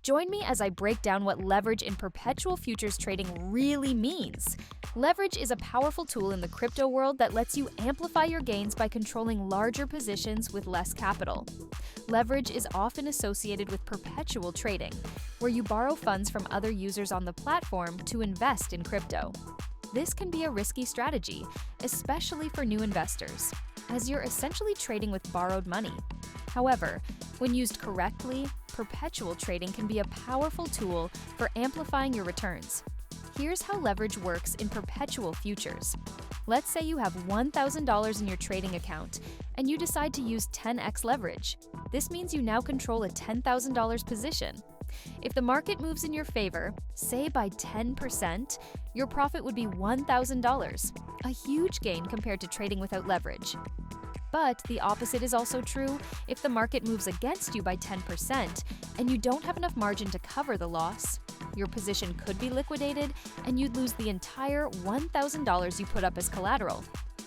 Join me as I break down what leverage in perpetual futures trading really means. Leverage is a powerful tool in the crypto world that lets you amplify your gains by controlling larger positions with less capital. Leverage is often associated with perpetual trading, where you borrow funds from other users on the platform to invest in crypto. This can be a risky strategy, especially for new investors, as you're essentially trading with borrowed money. However, when used correctly, perpetual trading can be a powerful tool for amplifying your returns. Here's how leverage works in perpetual futures. Let's say you have $1,000 in your trading account and you decide to use 10x leverage. This means you now control a $10,000 position. If the market moves in your favor, say by 10%, your profit would be $1,000, a huge gain compared to trading without leverage. But the opposite is also true if the market moves against you by 10% and you don't have enough margin to cover the loss. Your position could be liquidated and you'd lose the entire $1,000 you put up as collateral.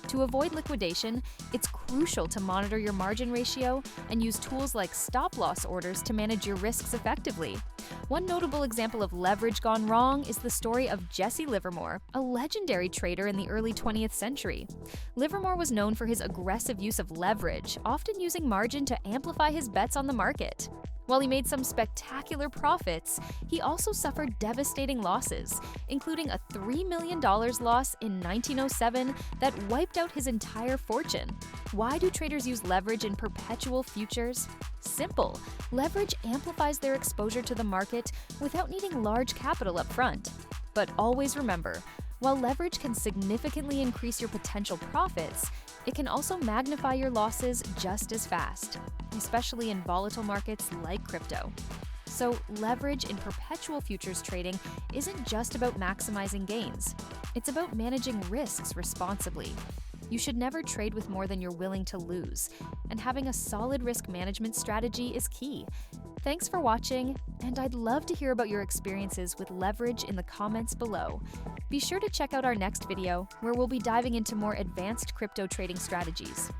To avoid liquidation, it's crucial to monitor your margin ratio and use tools like stop-loss orders to manage your risks effectively. One notable example of leverage gone wrong is the story of Jesse Livermore, a legendary trader in the early 20th century. Livermore was known for his aggressive use of leverage, often using margin to amplify his bets on the market. While he made some spectacular profits, he also suffered devastating losses, including a $3 million loss in 1907 that wiped out his entire fortune. Why do traders use leverage in perpetual futures? Simple. Leverage amplifies their exposure to the market without needing large capital up front. But always remember, while leverage can significantly increase your potential profits, it can also magnify your losses just as fast, especially in volatile markets like crypto. So, leverage in perpetual futures trading isn't just about maximizing gains. It's about managing risks responsibly. You should never trade with more than you're willing to lose, and having a solid risk management strategy is key. Thanks for watching, and I'd love to hear about your experiences with leverage in the comments below. Be sure to check out our next video, where we'll be diving into more advanced crypto trading strategies.